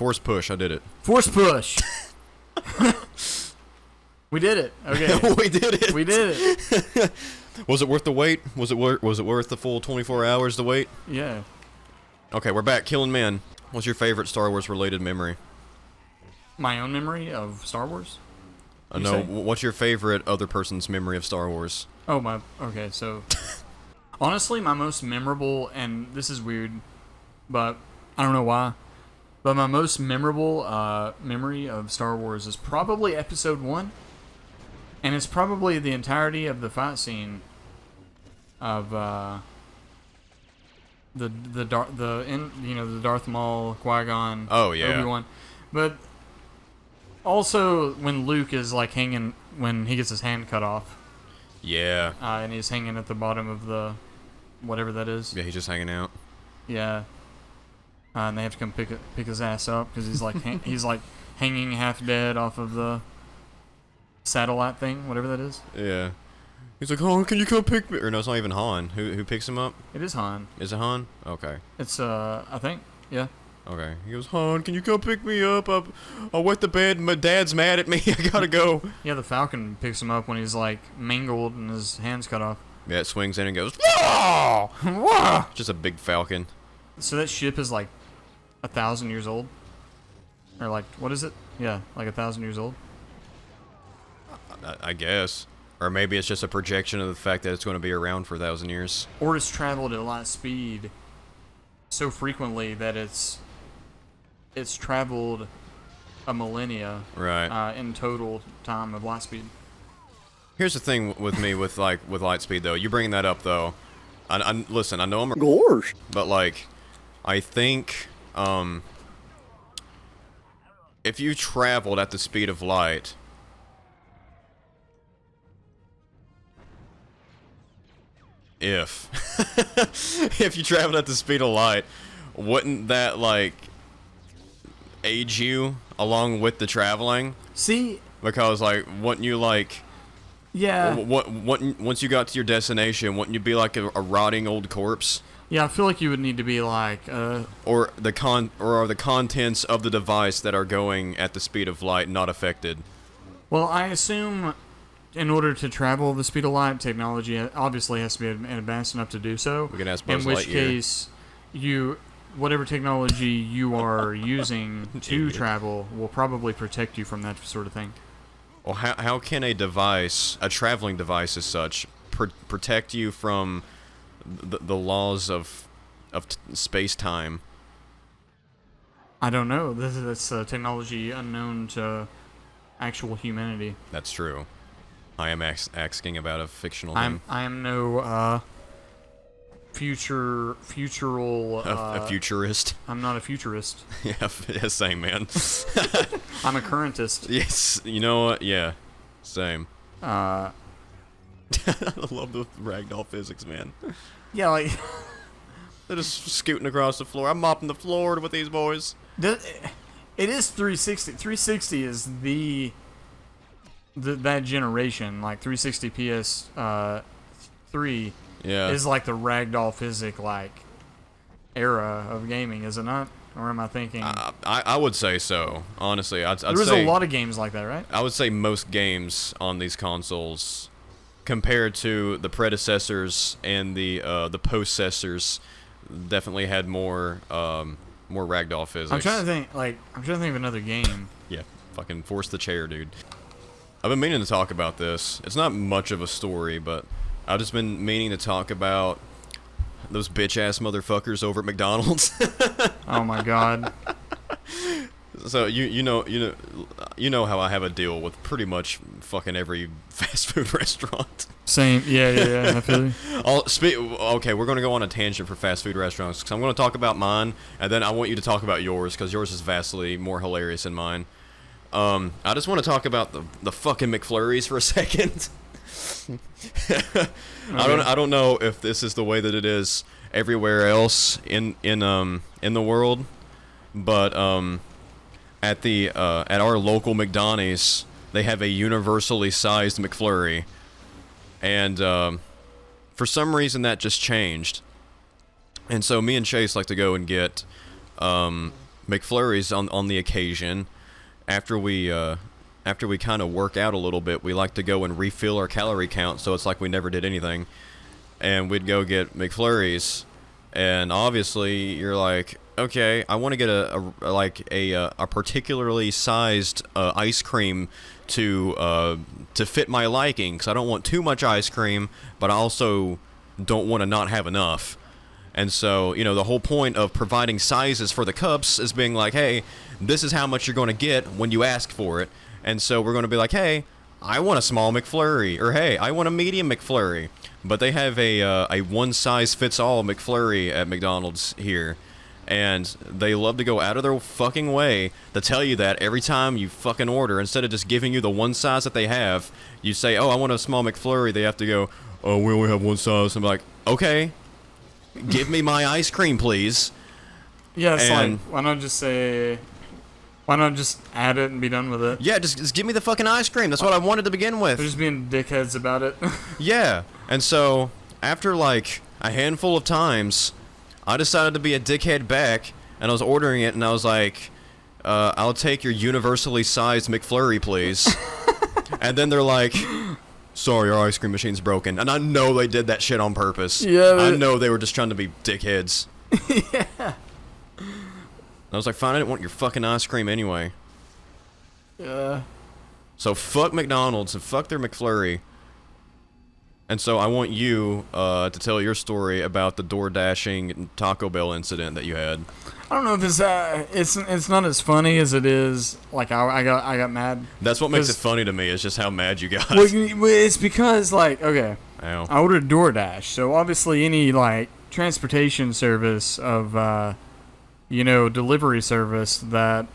Force push. I did it. Force push. We did it. Okay. We did it. We did it. Was it worth the wait? Was it worth the full 24 hours to wait? Yeah. Okay, we're back. Killing Men. What's your favorite Star Wars related memory? My own memory of Star Wars? No, what's your favorite other person's memory of Star Wars? Oh, okay, so... honestly, my most memorable, and this is weird, but I don't know why, but my most memorable memory of Star Wars is probably Episode 1, and it's probably the entirety of the fight scene of the Darth Maul, Qui-Gon, oh yeah, Obi-Wan, but also when Luke is like hanging when he gets his hand cut off. Yeah. And he's hanging at the bottom of the whatever that is. Yeah, he's just hanging out. Yeah. And they have to come pick his ass up because he's like he's like hanging half dead off of the satellite thing, whatever that is. Yeah. He's like, Han, can you come pick me? Or no, it's not even Han. Who picks him up? It is Han. Is it Han? Okay. It's I think, yeah. Okay. He goes, Han, can you come pick me up? I'll wet the bed. My dad's mad at me. I gotta go. Yeah, the Falcon picks him up when he's like mangled and his hand's cut off. Yeah, it swings in and goes, whoa! Whoa! Just a big Falcon. So that ship is like 1,000 years old? Or like, what is it? Yeah, like 1,000 years old. I guess. Or maybe it's just a projection of the fact that it's going to be around for 1,000 years. Or it's traveled at light speed so frequently that it's traveled a millennia, right? In total time of light speed. Here's the thing with me with light speed though. You bringing that up though. Listen, I know I'm a Gorsh. but like, I think if you traveled at the speed of light, if you traveled at the speed of light, wouldn't that like age you along with the traveling? See, because like, wouldn't you like? Yeah. Once you got to your destination, wouldn't you be like a rotting old corpse? Yeah, I feel like you would need to be like or are the contents of the device that are going at the speed of light not affected? Well, I assume in order to travel the speed of light, technology obviously has to be advanced enough to do so. We can ask Buzz in which Lightyear. case, whatever technology you are using to travel will probably protect you from that sort of thing. Well, how can a traveling device as such, protect you from the laws of space-time? I don't know. That's technology unknown to actual humanity. That's true. I am asking about a fictional thing. I am no futural. A futurist. I'm not a futurist. Yeah, same, man. I'm a currentist. Yes, you know what? Yeah, same. I love the ragdoll physics, man. Yeah, like they're just scooting across the floor. I'm mopping the floor with these boys. It is 360. 360 is that generation, like 360 PS3. Yeah. Is like the ragdoll physic like era of gaming, is it not? Or am I thinking? I would say so. Honestly, I'd there was say a lot of games like that, right? I would say most games on these consoles, compared to the predecessors and the possessors, definitely had more ragdoll physics. I'm trying to think of another game. Yeah, fucking force the chair, dude. I've been meaning to talk about this. It's not much of a story, but I've just been meaning to talk about those bitch-ass motherfuckers over at McDonald's. Oh my god. So you know how I have a deal with pretty much fucking every fast food restaurant. Same. Yeah. I feel you. Okay, we're gonna go on a tangent for fast food restaurants because I'm gonna talk about mine, and then I want you to talk about yours because yours is vastly more hilarious than mine. I just want to talk about the fucking McFlurries for a second. Okay. I don't know if this is the way that it is everywhere else in the world, but at our local McDonald's they have a universally sized McFlurry, and for some reason that just changed, and so me and Chase like to go and get McFlurries on the occasion. After we kind of work out a little bit, we like to go and refill our calorie count, so it's like we never did anything. And we'd go get McFlurries, and obviously you're like, okay, I want to get a particularly sized ice cream to fit my liking, because I don't want too much ice cream, but I also don't want to not have enough. And so, the whole point of providing sizes for the cups is being like, hey, this is how much you're going to get when you ask for it. And so we're going to be like, hey, I want a small McFlurry, or hey, I want a medium McFlurry. But they have a one-size-fits-all McFlurry at McDonald's here. And they love to go out of their fucking way to tell you that every time you fucking order. Instead of just giving you the one size that they have, you say, oh, I want a small McFlurry. They have to go, oh, we only have one size. I'm like, okay, give me my ice cream, please. Yeah, it's like, why not just add it and be done with it? Yeah, just give me the fucking ice cream. That's what I wanted to begin with. They're just being dickheads about it. Yeah, and so after like a handful of times, I decided to be a dickhead back, and I was ordering it, and I was like, I'll take your universally sized McFlurry, please. And then they're like, sorry, our ice cream machine's broken. And I know they did that shit on purpose. Yeah. I know they were just trying to be dickheads. Yeah. I was like, fine, I didn't want your fucking ice cream anyway. Yeah. So fuck McDonald's and fuck their McFlurry. And so I want you to tell your story about the DoorDashing Taco Bell incident that you had. I don't know if it's not as funny as it is. Like I got mad. That's what makes it funny to me. Is just how mad you got. Well, it's because okay, Ow. I ordered DoorDash, so obviously any like transportation service of delivery service that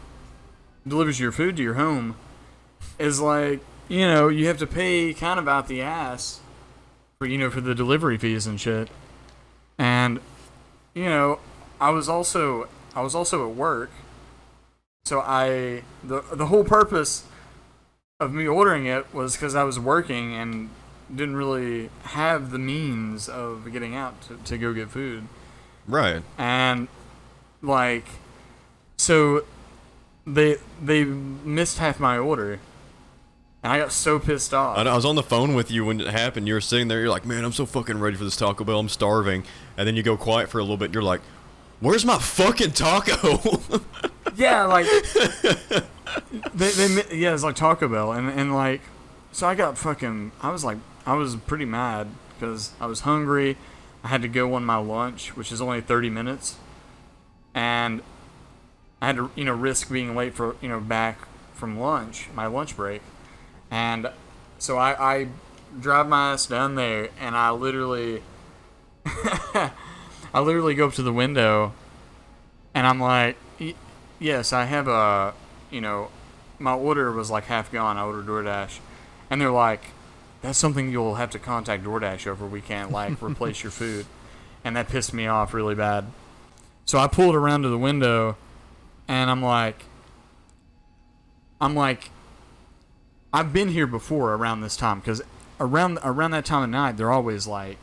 delivers your food to your home is like you have to pay kind of out the ass for for the delivery fees and shit. And I was also at work, so the whole purpose of me ordering it was because I was working and didn't really have the means of getting out to go get food. Right. And so they missed half my order. And I got so pissed off. I was on the phone with you when it happened. You were sitting there. You're like, man, I'm so fucking ready for this Taco Bell. I'm starving. And then you go quiet for a little bit. And you're like, where's my fucking taco? Yeah, like yeah, it's like Taco Bell, and like, so I got fucking. I was pretty mad because I was hungry. I had to go on my lunch, which is only 30 minutes, and I had to risk being late for back from lunch, my lunch break. And so I drive my ass down there, and I literally go up to the window, and I'm like, yes, I have my order was like half gone. I ordered DoorDash, and they're like, that's something you'll have to contact DoorDash over. We can't like replace your food. And that pissed me off really bad. So I pulled around to the window, and I'm like, I've been here before around this time, because around that time of night, they're always like,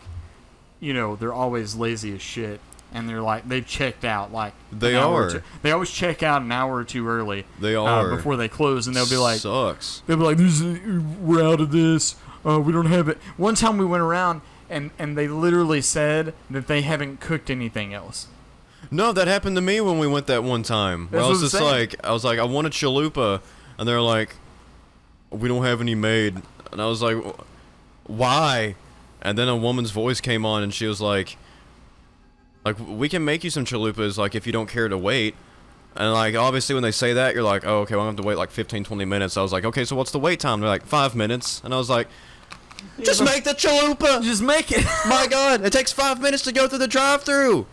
they're always lazy as shit, and they're like, they've checked out like they are. They always check out an hour or two early. They are before they close, and they'll be like, sucks. They'll be like, we're out of this. We don't have it. One time we went around, and they literally said that they haven't cooked anything else. No, that happened to me when we went that one time. I was just like, I want a chalupa, and they're like, we don't have any made. And I was like, why? And then a woman's voice came on, and she was like, we can make you some chalupas, like, if you don't care to wait. And, like, obviously when they say that, you're like, oh, okay, well, I'm going to have to wait, like, 15, 20 minutes. I was like, okay, so what's the wait time? They're like, 5 minutes. And I was like, just make the chalupa! Just make it! My God, it takes 5 minutes to go through the drive-thru!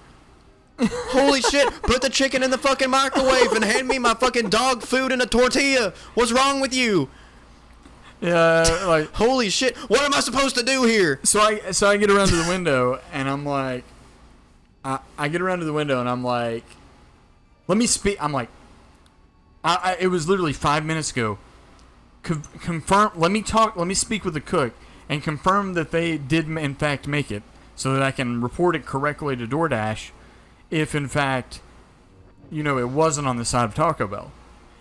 Holy shit, put the chicken in the fucking microwave and hand me my fucking dog food in a tortilla! What's wrong with you? Yeah, like, holy shit, what am I supposed to do here? So I get around to the window, and I'm like, I get around to the window, and I'm like, let me speak. I'm like, it was literally 5 minutes ago. Confirm. Let me speak with the cook and confirm that they did in fact make it, so that I can report it correctly to DoorDash, if in fact it wasn't on the side of Taco Bell.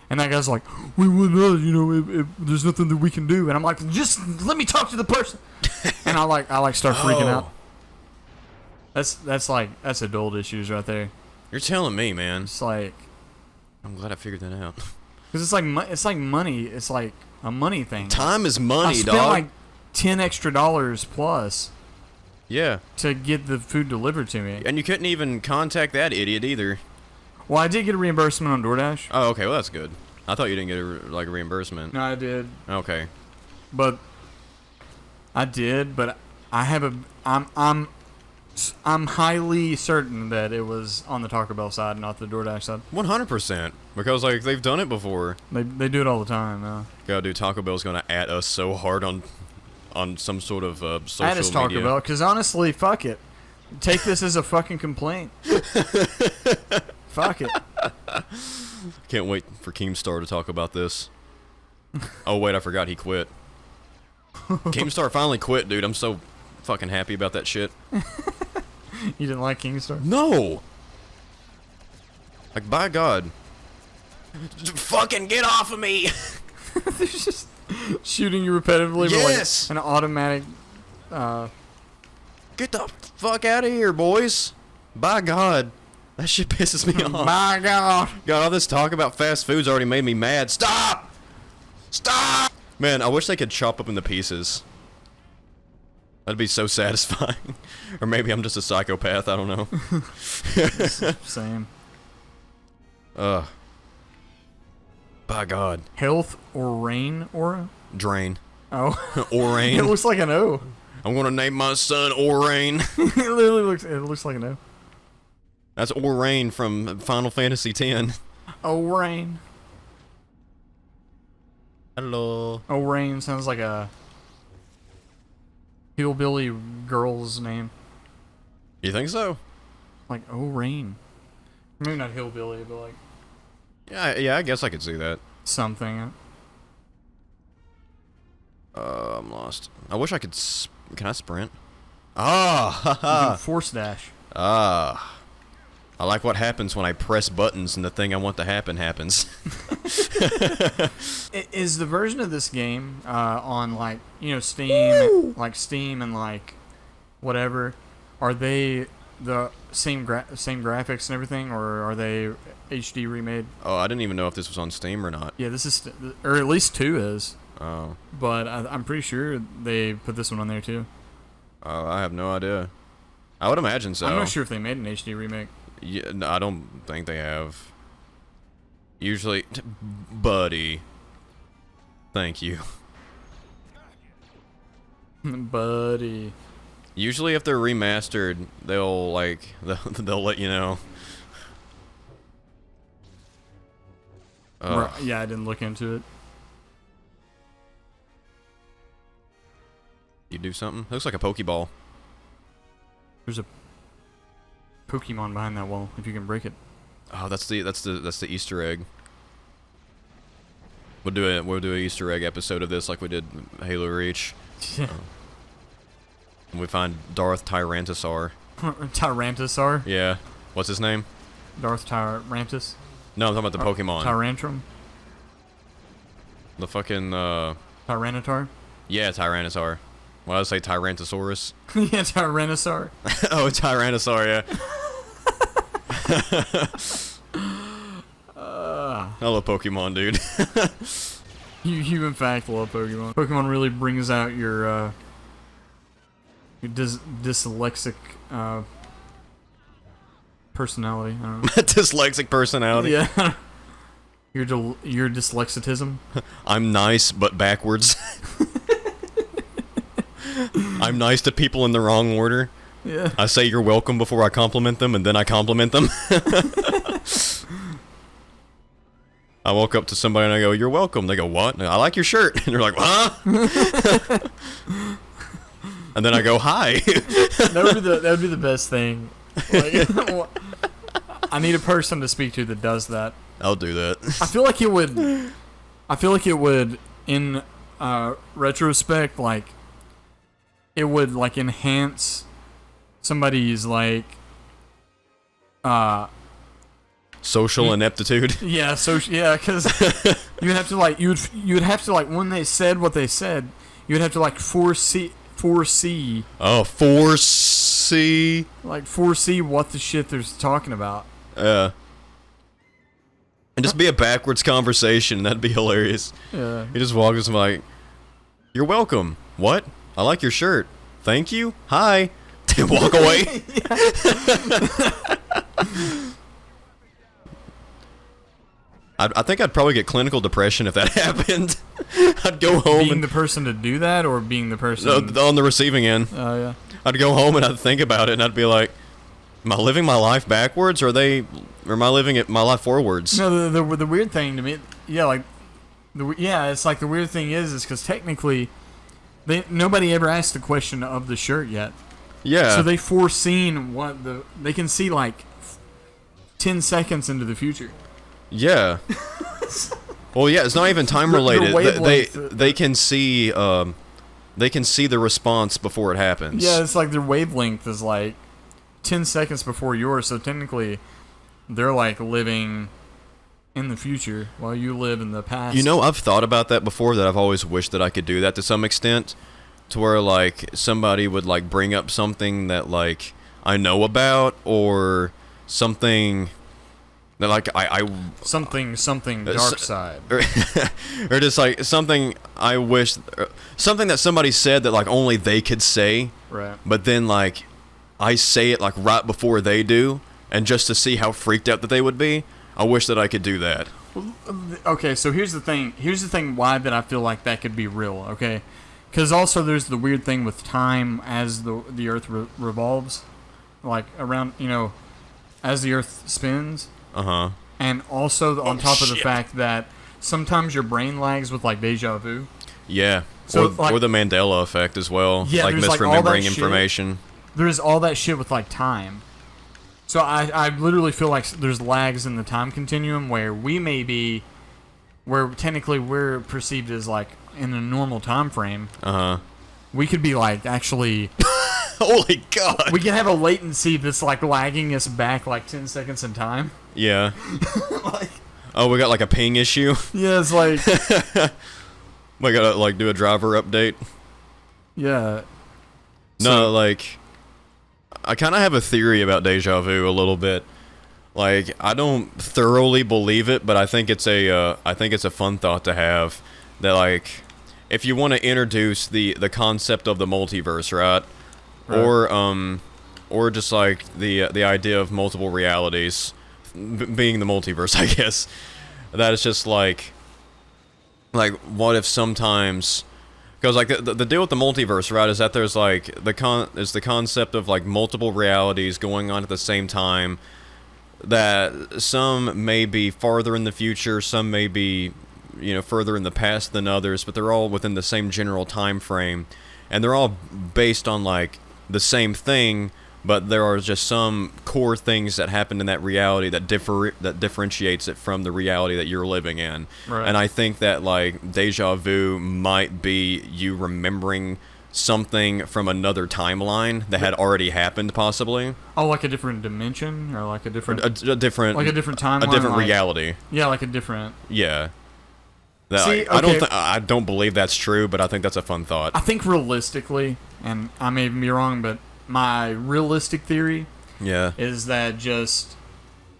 And that guy's like, we wouldn't know, there's nothing that we can do. And I'm like, just let me talk to the person. And I start freaking out. That's adult issues right there. You're telling me, man. It's like, I'm glad I figured that out. because it's like money. It's like a money thing. Time is money, I spent dog. like $10 extra plus. Yeah. To get the food delivered to me. And you couldn't even contact that idiot either. Well, I did get a reimbursement on DoorDash. Oh, okay. Well, that's good. I thought you didn't get a reimbursement. No, I did. Okay. But I did, but I have I'm highly certain that it was on the Taco Bell side, not the DoorDash side. 100%. Because, like, they've done it before. They do it all the time. God, dude, Taco Bell's gonna at us so hard on some sort of social media. At us Taco Bell, because honestly, fuck it. Take this as a fucking complaint. Fuck it. Can't wait for Keemstar to talk about this. Oh, wait, I forgot he quit. Keemstar finally quit, dude. I'm so fucking happy about that shit. You didn't like Keemstar? No! Like, by God. Fucking get off of me! They're just shooting you repetitively Yes! with like an automatic... Get the fuck out of here, boys! By God. That shit pisses me off. My God. God, all this talk about fast food's already made me mad. Stop! Stop! Man, I wish they could chop up into pieces. That'd be so satisfying. Or maybe I'm just a psychopath, I don't know. Same. By God. Health or rain aura? Drain. Oh. Orain. It looks like an O. I'm gonna name my son Orain. It literally looks like an O. That's Orain from Final Fantasy X. Oh, rain. Hello. Oh, rain sounds like a hillbilly girl's name. You think so? Like, oh, rain. Maybe not hillbilly, but like Yeah, I guess I could see that. something. I'm lost. I wish I could. Can I sprint? Ah, You can haha. force dash. Ah. I like what happens when I press buttons and the thing I want to happen happens. Is the version of this game on like Steam, like Steam and like whatever? Are they the same graphics and everything, or are they HD remade? Oh, I didn't even know if this was on Steam or not. Yeah, this is, or at least 2 is. Oh. But I'm pretty sure they put this one on there too. I have no idea. I would imagine so. I'm not sure if they made an HD remake. Yeah, no, I don't think they have. Usually, buddy. Thank you. Buddy. Usually, if they're remastered, they'll they'll let you know. Yeah, I didn't look into it. You do something? Looks like a Pokeball. There's a Pokemon behind that wall. If you can break it. Oh, that's the Easter egg. We'll do an Easter egg episode of this like we did Halo Reach. When we find Darth Tyrantosaur. Tyrantosaur? Yeah. What's his name? Darth Tyrantus? No, I'm talking about the Pokemon. Tyrantrum? The fucking Tyranitar? yeah, Tyrannosaur. Why did I say Tyrantosaurus? Yeah, Tyrannosaur. Oh, Tyrannosaur, yeah. I love Pokemon, dude. You in fact love Pokemon. Pokemon really brings out your dyslexic personality. I don't know. Dyslexic personality. Yeah. Your dyslexitism. I'm nice, but backwards. I'm nice to people in the wrong order. Yeah. I say you're welcome before I compliment them, and then I compliment them. I walk up to somebody and I go, "You're welcome." They go, "What?" And I like your shirt. And they're like, "Huh?" And then I go, "Hi." That would be the best thing. Like, I need a person to speak to that does that. I'll do that. I feel like it would in retrospect, like it would like enhance somebody's like social ineptitude. Yeah, because you would have to like you would have to like when they said what they said, you would have to like foresee. Oh, foresee. Like foresee what the shit they're talking about. And just be a backwards conversation. That'd be hilarious. Yeah. You just walk up and like, "You're welcome." What? I like your shirt. Thank you. Hi. Walk away. I think I'd probably get clinical depression if that happened. I'd go home Being the person to do that, or being the person on the receiving end. Oh yeah. I'd go home and I'd think about it and I'd be like, am I living my life backwards, or am I living it my life forwards? No, the weird thing to me, it's like the weird thing is because technically, nobody ever asked the question of the shirt yet. Yeah. So they foreseen they can see like 10 seconds into the future. Yeah. Well, yeah, it's not even time related. They can see the response before it happens. Yeah, it's like their wavelength is like 10 seconds before yours, so technically they're like living in the future while you live in the past. You know, I've thought about that before, that I've always wished that I could do that to some extent, to where like somebody would like bring up something that like I know about, or something that like I something dark side, or just like something I wish, something that somebody said that like only they could say, right? But then like I say it like right before they do, and just to see how freaked out that they would be. I wish that I could do that. Okay, so here's the thing why that I feel like that could be real, okay? Because also there's the weird thing with time as the Earth revolves, like around, as the Earth spins. Uh-huh. And also on top of the fact that sometimes your brain lags with like deja vu. Yeah. So, or the Mandela effect as well. Yeah, like misremembering information. There's all that shit with like time. So I literally feel like there's lags in the time continuum where where technically we're perceived as like in a normal time frame. Uh-huh. We could be like actually holy God. We can have a latency that's like lagging us back like 10 seconds in time. Yeah. Oh, we got like a ping issue? Yeah, it's like we gotta like do a driver update. Yeah. No, like I kind of have a theory about deja vu a little bit. Like I don't thoroughly believe it, but I think it's a fun thought to have, that like if you want to introduce the concept of the multiverse, right? Or just like the idea of multiple realities being the multiverse, I guess. That is just like what if sometimes, because like the deal with the multiverse, right, is that there's like the concept of like multiple realities going on at the same time, that some may be farther in the future, some may be further in the past than others, but they're all within the same general time frame, and they're all based on like the same thing, but there are just some core things that happened in that reality that differentiates it from the reality that you're living in. Right. And I think that like deja vu might be you remembering something from another timeline that had already happened, possibly. Oh, like a different dimension, or like a different a different, like a different timeline, a different reality. Yeah, like a different. Yeah. See, I don't believe that's true, but I think that's a fun thought. I think realistically, and I may even be wrong, but my realistic theory is that just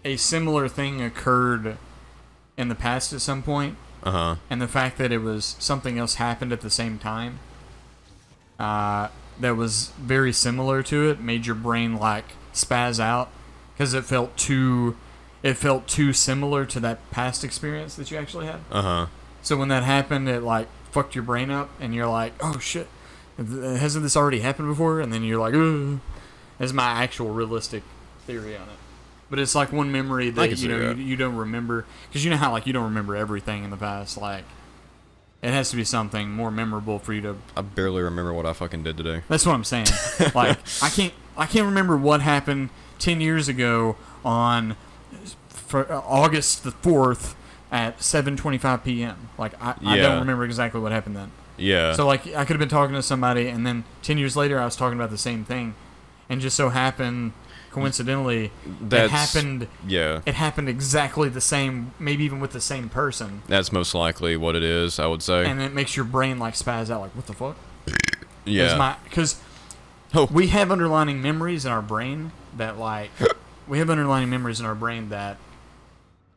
a similar thing occurred in the past at some point. Uh-huh. And the fact that it was something else happened at the same time that was very similar to it made your brain like spaz out because it felt too similar to that past experience that you actually had. Uh-huh. So when that happened, it like fucked your brain up, and you're like, "Oh shit, hasn't this already happened before?" And then you're like, "Ugh." That's my actual realistic theory on it. But it's like one memory that you don't remember, because you know how like you don't remember everything in the past. Like it has to be something more memorable for you to. I barely remember what I fucking did today. That's what I'm saying. Like I can't remember what happened 10 years ago on August the 4th. At 7:25 p.m. Like I don't remember exactly what happened then. Yeah. So like I could have been talking to somebody, and then 10 years later I was talking about the same thing, and just so happened coincidentally, That's, it happened. Yeah. It happened exactly the same, maybe even with the same person. That's most likely what it is, I would say. And it makes your brain like spaz out, like what the fuck? Yeah. Because Oh. we have underlining memories in our brain that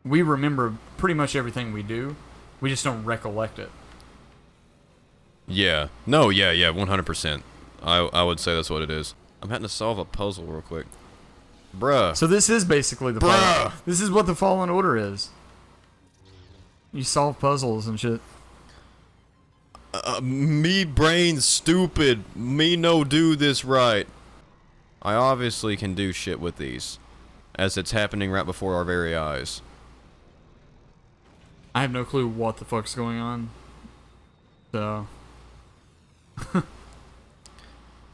we remember pretty much everything we do. We just don't recollect it. Yeah. No, yeah, 100%. I would say that's what it is. I'm having to solve a puzzle real quick. Bruh. So this is basically the Fallen. This is what the Fallen Order is. You solve puzzles and shit. Me brain stupid. Me no do this right. I obviously can do shit with these. As it's happening right before our very eyes. I have no clue what the fuck's going on. So...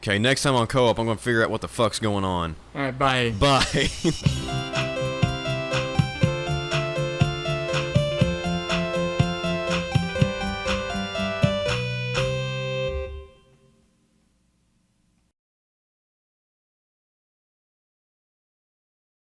Okay, next time on co-op, I'm gonna figure out what the fuck's going on. Alright, bye. Bye.